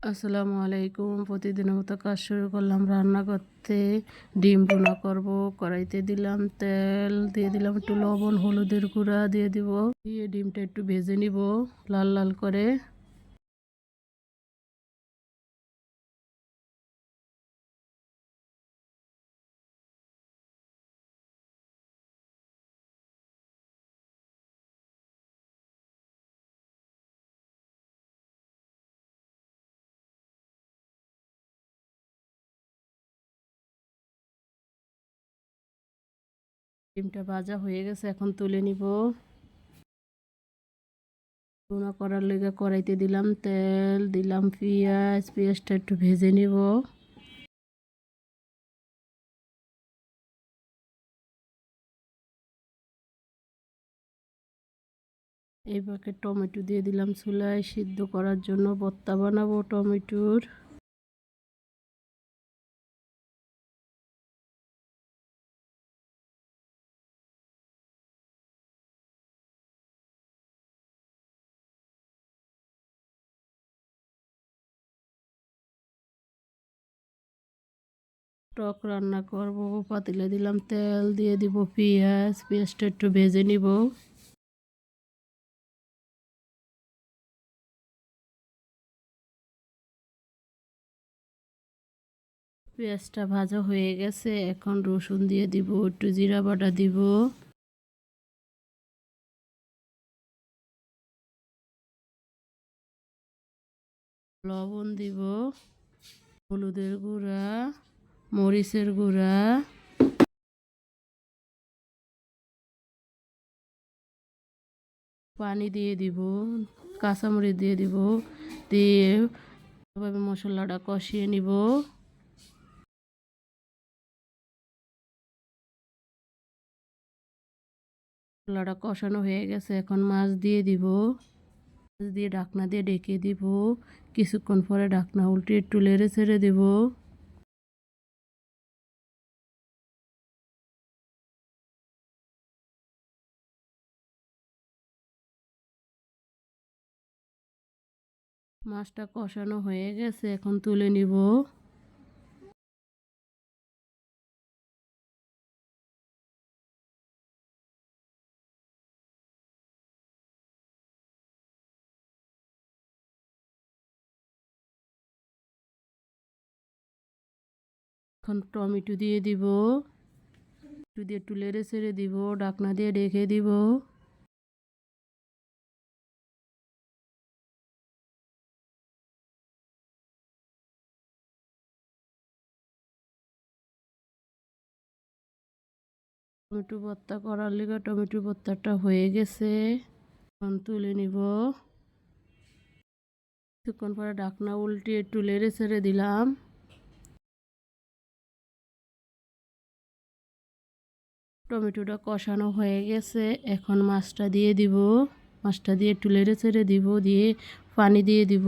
আসসালামু আলাইকুম। প্রতিদিনের মতো কাজ শুরু করলাম রান্না করতে। ডিম ভুনা করব। কড়াইতে দিলাম তেল, দিয়ে দিলাম একটু লবণ, হলুদের গুঁড়া দিয়ে দিব। দিয়ে ডিমটা একটু ভেজে নিব লাল লাল করে। ডিমটা ভাজা হয়ে গেছে, এখন তুলে নিব। ভুনা করার লেগে কড়াইতে দিলাম তেল, দিলাম পেঁয়াজ। পেঁয়াজটা একটু ভেজে নিব। এইভাবে টমেটো দিয়ে দিলাম চুলায় সিদ্ধ করার জন্য। ভর্তা বানাবো টমেটোর। টক রান্না করব। পাতিলে দিলাম তেল, দিয়ে দিব পেঁয়াজ। পেঁয়াজটা একটু ভেজে নিব। পেঁয়াজটা ভাজা হয়ে গেছে, এখন রসুন দিয়ে দিব, একটু জিরা বাটা দিব। লবণ দিব, হলুদের গুঁড়া, মরিচের গুঁড়া, পানি দিয়ে দিব, কাঁচামরিচ দিয়ে দিব। দিয়ে এভাবে মশলাটা কষিয়ে নিব। মশলাটা কষানো হয়ে গেছে, এখন মাছ দিয়ে দিব। মাছ দিয়ে ঢাকনা দিয়ে ঢেকে দিব। কিছুক্ষণ পরে ঢাকনা উল্টে একটু নেড়ে ছেড়ে দিব। মাছটা কষানো হয়ে গেছে, এখন তুলে নিব। এখন টমেটো দিয়ে দিব। একটু দিয়ে একটু নেড়ে ছেড়ে দিব, ঢাকনা দিয়ে ঢেকে দিব। টমেটো ভর্তা করার লিগে টমেটো ভর্তাটা হয়ে গেছে, এখন তুলে নিব। কিছুক্ষণ পরে ঢাকনা উল্টে একটু নেড়ে ছেড়ে দিলাম। টমেটোটা কষানো হয়ে গেছে, এখন মাছটা দিয়ে দিব। মাছটা দিয়ে একটু নেড়ে ছেড়ে দিব, দিয়ে পানি দিয়ে দিব।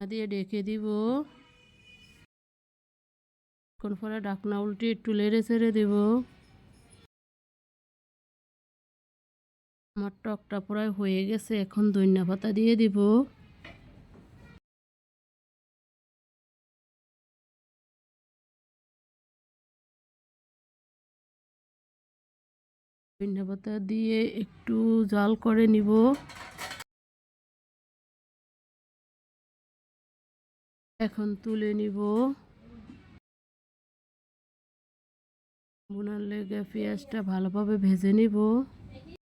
দিয়ে ঢেকে দিব। কিছুক্ষণ পরে ঢাকনা উল্টে একটু নেড়ে ছেড়ে দিব। আমার টকটা প্রায় হয়ে গেছে, এখন ধনিয়া পাতা দিয়ে দিব। ধনিয়া পাতা দিয়ে একটু জাল করে নিব। এখন তুলে নিব। বোনার লেগে পেঁয়াজটা ভালোভাবে ভেজে নিব।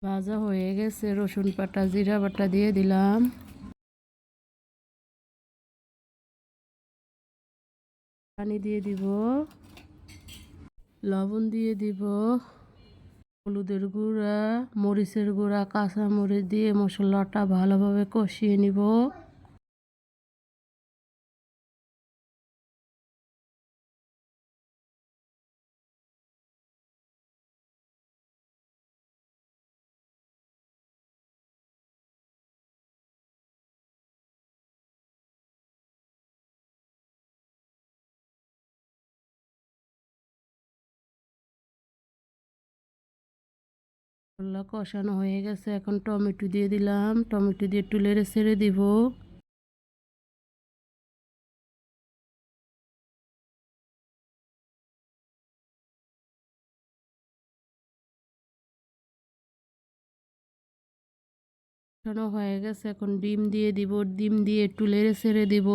ভাজা হয়ে গেছে, রসুন বাটা, জিরা বাটা দিয়ে দিলাম। পানি দিয়ে দিব। লবণ দিয়ে দিব। হলুদের গুঁড়া, মরিচের গুঁড়া, কাঁচা মরিচ দিয়ে মশলাটা ভালোভাবে কষিয়ে নিব। মশলা কষানো হয়ে গেছে, এখন টমেটো দিয়ে দিলাম, টমেটো দিয়ে একটু নেড়ে ছেড়ে দিব। কষানো হয়ে গেছে, এখন ডিম দিয়ে দিব, ডিম দিয়ে একটু নেড়ে ছেড়ে দিব।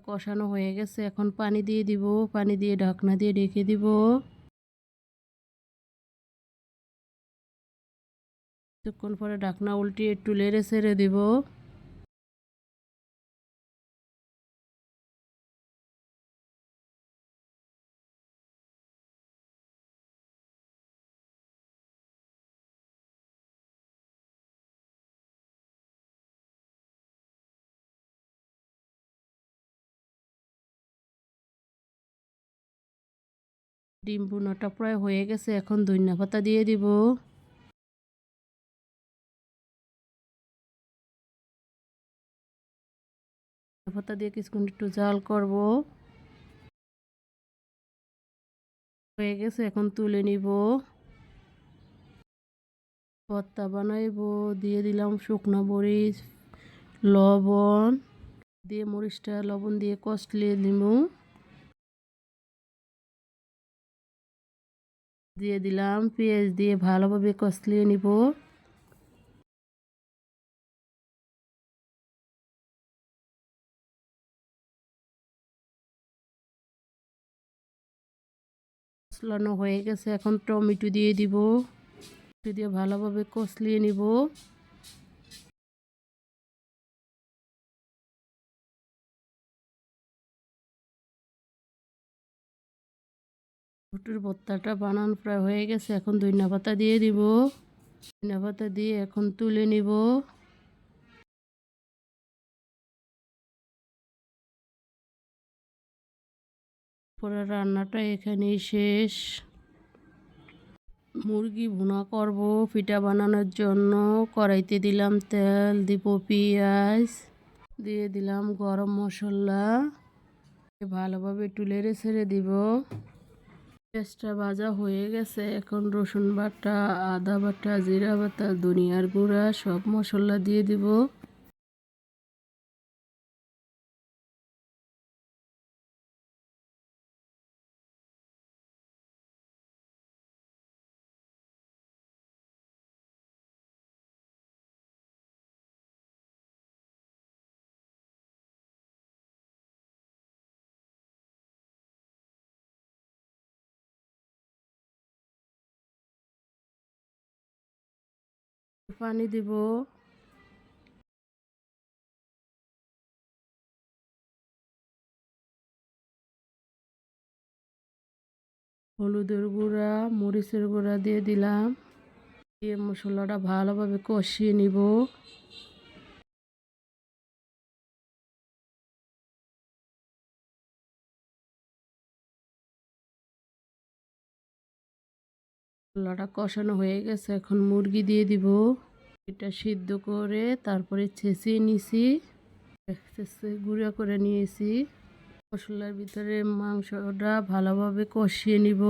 কষানো হয়ে গেছে, এখন পানি দিয়ে দিব, পানি দিয়ে ঢাকনা দিয়ে ঢেকে দিব। কিছুক্ষণ পরে ঢাকনা উল্টিয়ে একটু নেড়ে ছেড়ে দিব। ডিম ভুনাটা প্রায় হয়ে গেছে, এখন ধনিয়া পাতা দিয়ে দিব। ধনিয়া পাতা দিয়ে কিছুক্ষণ একটু জাল করব। হয়ে গেছে, এখন তুলে নিব। ভর্তা বানাইব, দিয়ে দিলাম শুকনো মরিচ, লবণ দিয়ে, মরিচটা লবণ দিয়ে কষলিয়ে নিব। দিয়ে দিলাম পেঁয়াজ দিয়ে ভালোভাবে কষলিয়ে নিব। কষলানো হয়ে গেছে, এখন টমেটো দিয়ে দিব, টমেটো দিয়ে ভালোভাবে কষলিয়ে নিব। টমেটোর ভর্তাটা বানানো প্রায় হয়ে গেছে, এখন ধনিয়া পাতা দিয়ে দিব। ধনিয়া পাতা দিয়ে এখন তুলে নিব। পরে রান্নাটা এখানেই শেষ। মুরগি ভুনা করব পিঠা বানানোর জন্য। কড়াইতে দিলাম তেল, দিব পেঁয়াজ, দিয়ে দিলাম গরম মশলা, ভালোভাবে একটু নেড়ে ছেড়ে দিব। পেঁয়াজটা ভাজা হয়ে গেছে, এখন রসুন বাটা, আদা বাটা, জিরা বাটা, ধনিয়ার গুঁড়া সব মশলা দিয়ে দিব। পানি দিব, হলুদের গুঁড়া, মরিচের গুঁড়া দিয়ে দিলাম, দিয়ে মশলাটা ভালোভাবে কষিয়ে নিব। মশলাটা কষানো হয়ে গেছে, এখন মুরগি দিয়ে দিব। এটা সিদ্ধ করে তারপরে ছেঁচিয়ে নিছি, গুঁড়া করে নিয়েছি। মশলার ভিতরে মাংসটা ভালোভাবে কষিয়ে নিব।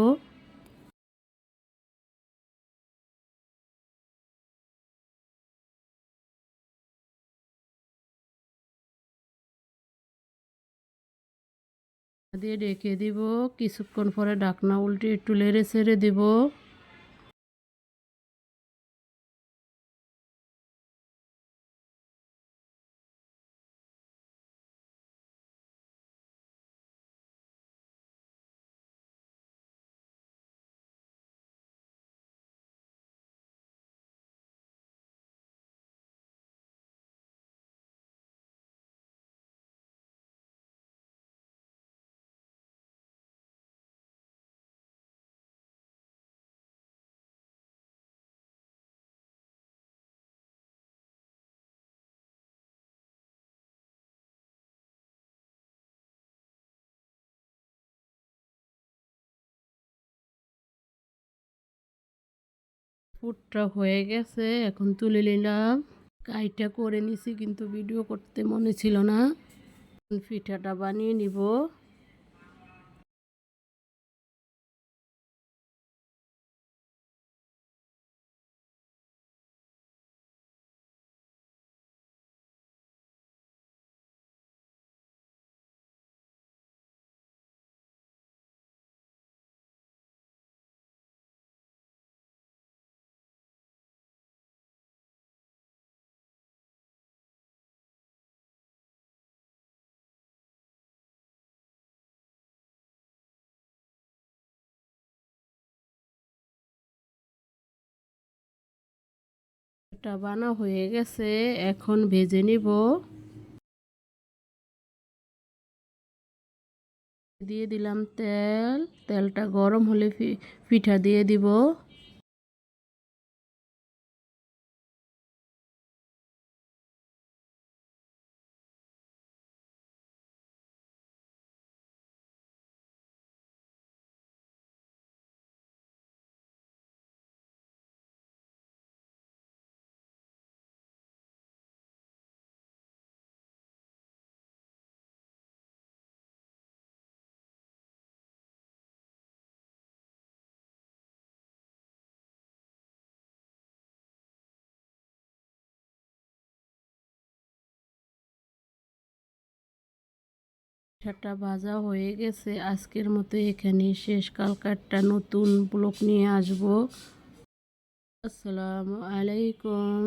দিয়ে রেখে দিব, কিছুক্ষণ পরে ঢাকনা উল্টে একটু নেড়ে ছেড়ে দিব। পুরটা হয়ে গেছে, এখন তুলে নিলাম। কাইটা করে নিছি কিন্তু ভিডিও করতে মনে ছিল না। পিঠাটা বানিয়ে নিব। এটা বানা হয়ে গেছে, এখন ভেজে নিব। দিয়ে দিলাম তেল, তেলটা গরম হলে পিঠা দিয়ে দিব। পিঠাটা ভাজা হয়ে গেছে, আজকের মতো এখানে শেষ। কালকে একটা নতুন ব্লগ নিয়ে আসবো। আসসালামু আলাইকুম।